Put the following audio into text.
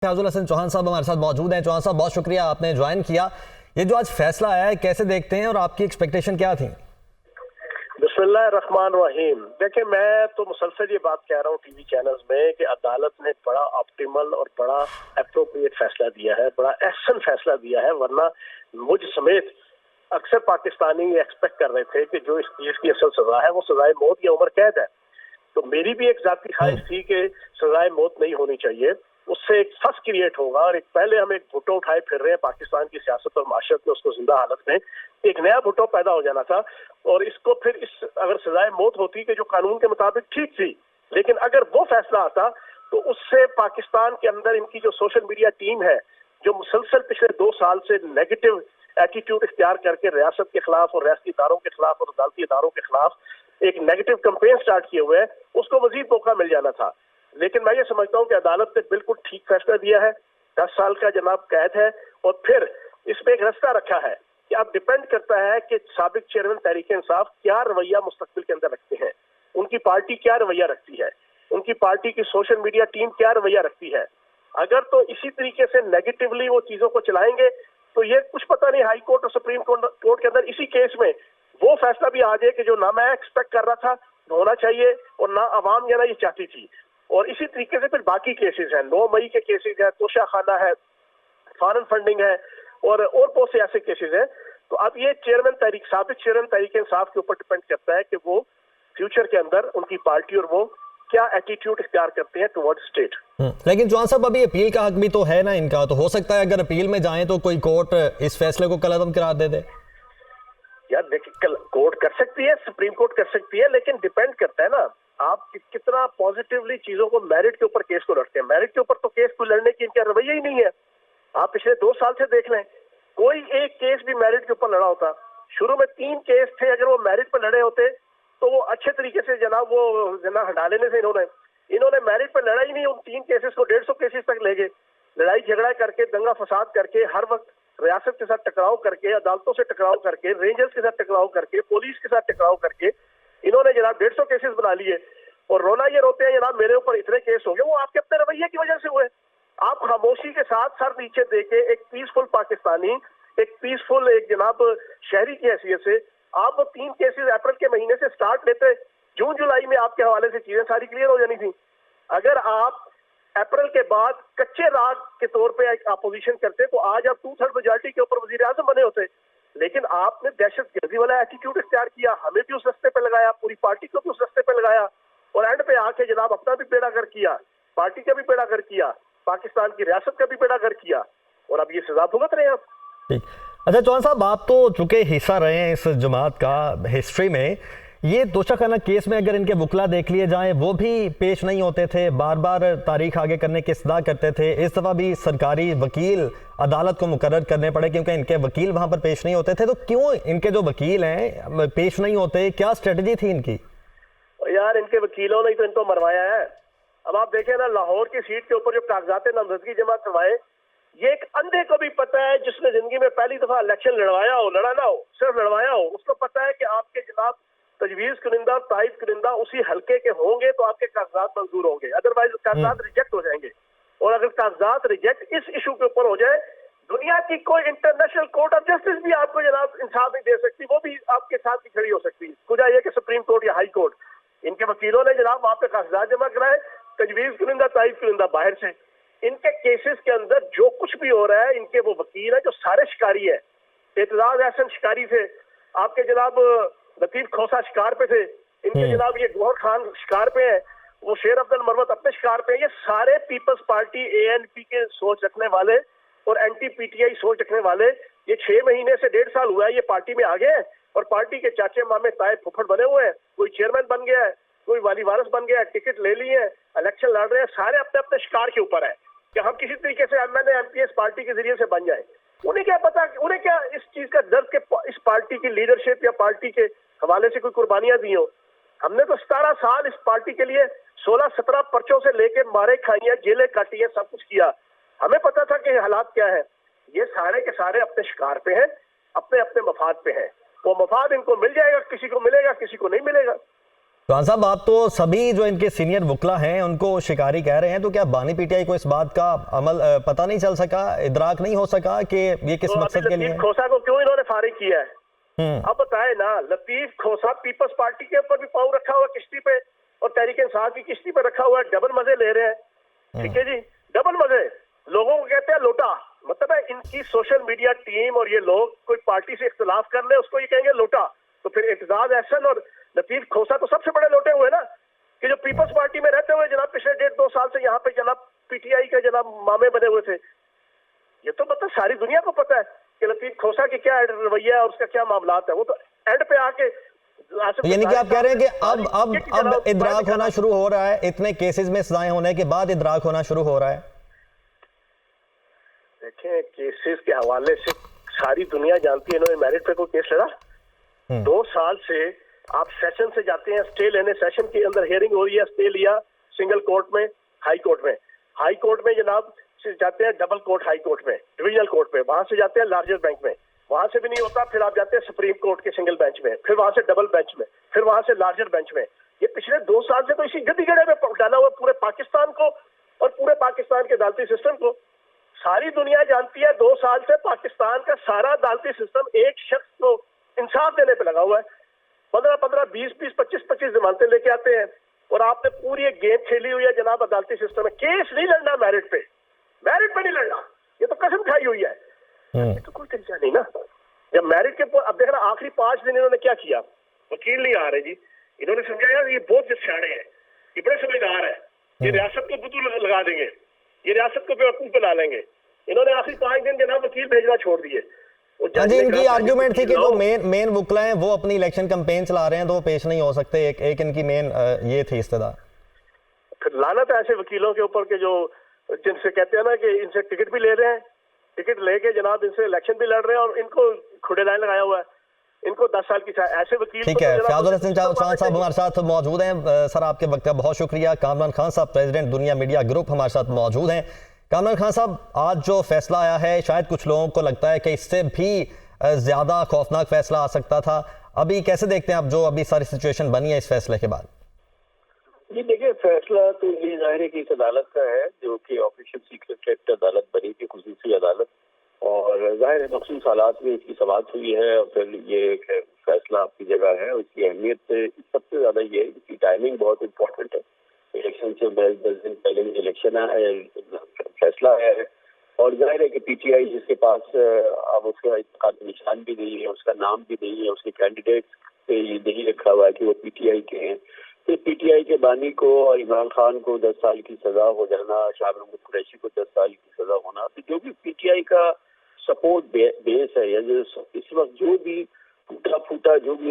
फयाजुल हसन चौहान साहब हमारे साथ मौजूद हैं। चौहान साहब, बहुत शुक्रिया आपने ज्वाइन किया। ये जो आज फैसला आया है कैसे देखते हैं और आपकी एक्सपेक्टेशन क्या थी? बिस्मिल्लाहिर्रहमानिर्रहीम। देखिए, मैं तो मुसलसल ये बात कह रहा हूँ टीवी चैनल्स में कि अदालत ने बड़ा ऑप्टिमल और बड़ा एप्रोप्रिएट फैसला दिया है, बड़ा एक्शन फैसला दिया है। वरना मुझ समेत अक्सर पाकिस्तानी ये एक्सपेक्ट कर रहे थे कि जो इस चीज की असल सजा है वो सजाए मौत या उम्र कैद है। तो मेरी भी एक जाती ख्वाहिश थी कि सजाए मौत नहीं होनी चाहिए, उससे एक फस क्रिएट होगा। और एक पहले हम एक भुट्टो उठाए फिर रहे हैं पाकिस्तान की सियासत और माशरत में, उसको जिंदा हालत में एक नया भुट्टो पैदा हो जाना था। और इसको फिर इस अगर सजाए मौत होती कि जो कानून के मुताबिक ठीक थी, लेकिन अगर वो फैसला आता तो उससे पाकिस्तान के अंदर इनकी जो सोशल मीडिया टीम है, जो मुसलसल पिछले 2 साल से नेगेटिव एटीट्यूड इख्तियार करके रियासत के खिलाफ और रियासती इदारों के खिलाफ और अदालती इदारों के खिलाफ एक नेगेटिव कैंपेन स्टार्ट किए हुए हैं, उसको मजीद मौका मिल जाना था। लेकिन मैं ये समझता हूँ कि अदालत ने बिल्कुल ठीक फैसला दिया है। 10 साल का जनाब कैद है और फिर इसमें एक रास्ता रखा है कि अब डिपेंड करता है कि साबिक चेयरमैन तहरीक इंसाफ क्या रवैया मुस्तकबिल के अंदर रखते हैं, उनकी पार्टी क्या रवैया रखती है, उनकी पार्टी की सोशल मीडिया टीम क्या रवैया रखती है। अगर तो इसी तरीके से नेगेटिवली वो चीजों को चलाएंगे तो ये कुछ पता नहीं हाई कोर्ट और सुप्रीम कोर्ट के अंदर इसी केस में वो फैसला भी आ जाए कि जो ना मैं एक्सपेक्ट कर रहा था होना चाहिए और ना अवाम या ना ये चाहती थी। और इसी तरीके से फिर बाकी केसेस हैं, 9 मई के केसेस है, तोशा खाना है, फॉरेन फंडिंग है और बहुत से ऐसे केसेस हैं। तो अब ये साबिक चेयरमैन तहरीक इंसाफ के ऊपर डिपेंड करता है कि वो फ्यूचर के अंदर उनकी पार्टी और वो क्या एटीट्यूड इख्तियार करते हैं टुवर्ड स्टेट। लेकिन चौहान साहब, अभी अपील का हक भी तो है ना इनका, तो हो सकता है अगर अपील में जाएं तो कोई कोर्ट इस फैसले को कलअदम करार दे दे। यार देखिए, कोर्ट कर सकती है, सुप्रीम कोर्ट कर सकती है, लेकिन डिपेंड करता है ना आप कितना पॉजिटिवली चीजों को मेरिट के ऊपर केस को लड़ते हैं। मेरिट के ऊपर तो केस को लड़ने की इनका रवैया ही नहीं है। आप पिछले 2 साल से देख लें, कोई एक केस भी मेरिट के ऊपर लड़ा होता। शुरू में 3 केस थे, अगर वो मेरिट पर लड़े होते तो वो अच्छे तरीके से जनाब वो जना हटा लेने से इन्होंने मेरिट पर लड़ा ही नहीं। उन 3 केसेस को 150 केसेस तक ले गए, लड़ाई झगड़ा करके, दंगा फसाद करके, हर वक्त रियासत के साथ टकराव करके, अदालतों से टकराव करके, रेंजर्स के साथ टकराव करके, पुलिस के साथ टकराव करके इन्होंने जनाब 150 केसेस बना लिए। और रोना ये रोते हैं जनाब मेरे ऊपर इतने केस हो गए, वो आपके अपने रवैये की वजह से हुए। आप खामोशी के साथ सर नीचे देके एक पीसफुल पाकिस्तानी, एक पीसफुल एक जनाब शहरी की हैसियत से आप वो 3 केसेस अप्रैल के महीने से स्टार्ट लेते, जून जुलाई में आपके हवाले से चीजें सारी क्लियर हो जानी थी। अगर आप अप्रैल के बाद कच्चे राग के तौर पे एक अपोजिशन करते तो आज आप 2/3 मेजॉरिटी के ऊपर वजीर आजम बने होते। लेकिन आपने दहशतगर्दी वाला एटीट्यूड इख्तियार किया, हमें भी उस रास्ते पे लगाया, पूरी पार्टी को भी उस रास्ते पे लगाया और एंड पे आके जनाब अपना भी बेड़ा गर्क किया, पार्टी का भी बेड़ा गर्क किया, पाकिस्तान की रियासत का भी बेड़ा गर्क किया और अब ये सजा भुगत रहे हैं आप। ठीक। अच्छा चौहान साहब, आप तो चूंकि हिस्सा रहे हैं इस जमात का हिस्ट्री में, ये तोशाखाना केस में अगर इनके वकला देख लिए जाएं वो भी पेश नहीं होते थे, बार बार तारीख आगे करने की सलाह करते थे। इस दफ़ा भी सरकारी वकील अदालत को मुकर्रर करने पड़े क्योंकि इनके वकील वहां पर पेश नहीं होते थे। तो क्यों इनके जो वकील हैं पेश नहीं होते, क्या स्ट्रेटजी थी इनकी? यार इनके वकीलों ने तो इनको मरवाया है। अब आप देखें ना, लाहौर की सीट के ऊपर जो कागजात नामजदगी जमा करवाए, ये एक अंधे को भी पता है जिसने जिंदगी में पहली दफा इलेक्शन लड़वाया हो, लड़ा ना हो, सिर्फ लड़वाया हो, उसको पता है कि आपके जनाब तजवीज कुनिंदा, ताइद कुनिंदा उसी हल्के के होंगे तो आपके कागजात मंजूर होंगे, अदरवाइज कागजात रिजेक्ट हो जाएंगे। और अगर कागजात रिजेक्ट इस इशू के ऊपर हो जाए, दुनिया की कोई इंटरनेशनल कोर्ट ऑफ जस्टिस भी आपको जनाब इंसाफ नहीं दे सकती, वो भी आपके साथ ही खड़ी हो सकती है। खुदा ये कि सुप्रीम कोर्ट या हाई कोर्ट, इनके वकीलों ने जनाब वहां पे कागजात जमा कराए, तजवीज कुनिंदा, ताइद कुनिंदा बाहर से। इनके केसेस के अंदर जो कुछ भी हो रहा है, इनके वो वकील है जो सारे शिकारी है। एतजाज एहसन शिकारी थे, आपके जनाब लतीफ खोसा शिकार पे थे, इनके जनाब ये गौहर खान शिकार पे है, वो शेर अब्दुल मरवत अपने शिकार पे है। ये सारे पीपल्स पार्टी एएनपी के सोच रखने वाले और एंटी पीटीआई सोच रखने वाले, ये 6 महीने से 1.5 साल हुआ है ये पार्टी में आ गए हैं और पार्टी के चाचे मामे ताए फुफड़ बने हुए हैं। कोई चेयरमैन बन गया है, कोई वाली वारस बन गया है, टिकट ले लिए, इलेक्शन लड़ रहे हैं, सारे अपने अपने शिकार के ऊपर है कि हम किसी तरीके से एमएनए एमपीएस पार्टी के जरिए से बन जाए। उन्हें क्या पता, उन्हें क्या इस चीज का दर्द के इस पार्टी की लीडरशिप या पार्टी के हवाले से कोई कुर्बानियां दी हो। हमने तो 17 साल इस पार्टी के लिए 16-17 पर्चों से लेके मारे खाई हैं, जेलें काटी हैं, सब कुछ किया। हमें पता था कि हालात क्या है। ये सारे के सारे अपने शिकार पे हैं, अपने अपने मफाद पे हैं। वो मफाद इनको मिल जाएगा, किसी को मिलेगा, किसी को नहीं मिलेगा। चौहान साहब, आप तो सभी जो इनके सीनियर वकला हैं उनको शिकारी कह रहे हैं, तो क्या बानी पीटीआई को इस बात का अमल पता नहीं चल सका, इदराक नहीं हो सका कि ये किस तो मकसद के लिए लतीफ खोसा को क्यों इन्होंने फारिग किया है? अब बताए ना, लतीफ खोसा पीपल्स पार्टी के ऊपर भी पाँव रखा हुआ किश्ती पे और तहरीक इंसाफ की किश्ती पे रखा हुआ है, डबल मजे ले रहे हैं। ठीक है जी, डबल मजे। लोगों को कहते हैं लोटा, मतलब है इनकी सोशल मीडिया टीम और ये लोग कोई पार्टी से इख्तिलाफ कर ले उसको ये कहेंगे लोटा। तो फिर एतजाज एहसन और लतीफ खोसा तो सबसे बड़े लोटे हुए ना, कि जो पीपल्स पार्टी में रहते हुए जनाब पिछले 1.5-2 साल से यहाँ पे जनाब पीटीआई के जनाब मामे बने हुए थे। ये तो मतलब सारी दुनिया को पता है कि लतीफ खोसा की क्या रवैया है और उसका क्या मामलात है। वो तो एंड पे आके यानी कि आप कह रहे हैं कि अब इदराक होना शुरू हो रहा है, इतने केसेस में सजाएं होने के बाद इदराक होना शुरू हो रहा है। देखें, केसेस के हवाले से सारी दुनिया जानती है इन्होंने मेरिट पे कोई केस लड़ा। 2 साल से आप सेशन से जाते हैं स्टे लेने, सेशन के अंदर हियरिंग हो रही है, स्टे लिया सिंगल कोर्ट में, हाई कोर्ट में जनाब से जाते हैं डबल कोर्ट, हाई कोर्ट में, डिविजनल कोर्ट में, वहां से जाते हैं लार्जर बेंच में, वहां से भी नहीं होता फिर आप जाते हैं सुप्रीम कोर्ट के सिंगल बेंच में, फिर वहां से डबल बेंच में, फिर वहां से लार्जर बेंच में। ये पिछले 2 साल से तो इसी गद्दी गड़े में डाला हुआ पूरे पाकिस्तान को और पूरे पाकिस्तान के अदालती सिस्टम को। सारी दुनिया जानती है 2 साल से पाकिस्तान का सारा अदालती सिस्टम एक शख्स को इंसाफ देने पे लगा हुआ है। 15-15, 20-20, 25-25 जमानतें लेके आते हैं और आपने पूरी एक गेम खेली हुई है जनाब अदालती सिस्टम में। केस नहीं लड़ना मेरिट पे नहीं लड़ना, ये तो कसम खाई हुई है। ये तो कोई तरीका नहीं ना। जब मेरिट के अब देखना आखिरी 5 दिन इन्होंने क्या किया, वकील नहीं आ रहे जी, इन्होंने समझा यार ये बहुत सियाने हैं, ये बड़े समझदार है, ये रियासत को बुद्धू लगा देंगे, ये रियासत को बेवकूफ बना लेंगे। इन्होंने आखिरी 5 दिन जनाब वकील भेजना छोड़ दिए। जी, इनकी आर्ग्यूमेंट थी कि जो मेन वकला हैं वो अपनी इलेक्शन कैंपेन चला रहे हैं तो वो पेश नहीं हो सकते, एक इनकी मेन ये थी इस्तदा। फिर लानत है ऐसे वकीलों के ऊपर के जो जिनसे कहते हैं ना कि इनसे टिकट भी ले रहे हैं, टिकट लेके जनाब इनसे इलेक्शन भी लड़ रहे हैं और इनको खुड़े लाइन लगाया हुआ है, इनको 10 साल की ऐसे वकील। ठीक है, फयाजुल हसन चौहान साहब हमारे साथ मौजूद हैं। सर, आपके वक्त का बहुत शुक्रिया। कामरान खान साहब, प्रेसिडेंट दुनिया मीडिया ग्रुप, हमारे साथ मौजूद हैं। कामरान खान साहब, आज जो फैसला आया है शायद कुछ लोगों को लगता है कि इससे भी ज्यादा खौफनाक फैसला आ सकता था। अभी कैसे देखते हैं आप जो अभी सारी सिचुएशन बनी है इस फैसले के बाद? जी देखिए, फैसला तो ये जाहिर है कि इस अदालत का है जो कि ऑपरेशन सीक्रेट एक्ट अदालत बनी थी, खुसूसी अदालत, और जाहिर है मखसूस हालात में इसकी समाअत हुई है और फिर ये फैसला आपकी जगह है। और इसकी अहमियत सबसे ज्यादा ये है, इसकी टाइमिंग बहुत इम्पोर्टेंट है। इलेक्शन से 10 दिन पहले इलेक्शन फैसला है और जाहिर है कि पीटीआई जिसके पास अब उसका निशान भी नहीं है, उसका नाम भी नहीं है, उसके कैंडिडेट पे ये नहीं रखा हुआ है कि वो पीटीआई के हैं, तो पीटीआई के बानी को और इमरान खान को 10 साल की सजा हो जाना, शाह महमूद कुरैशी को 10 साल की सजा होना, तो जो भी पीटीआई का सपोर्ट बेस है या जो इस वक्त जो भी टूटा फूटा जो भी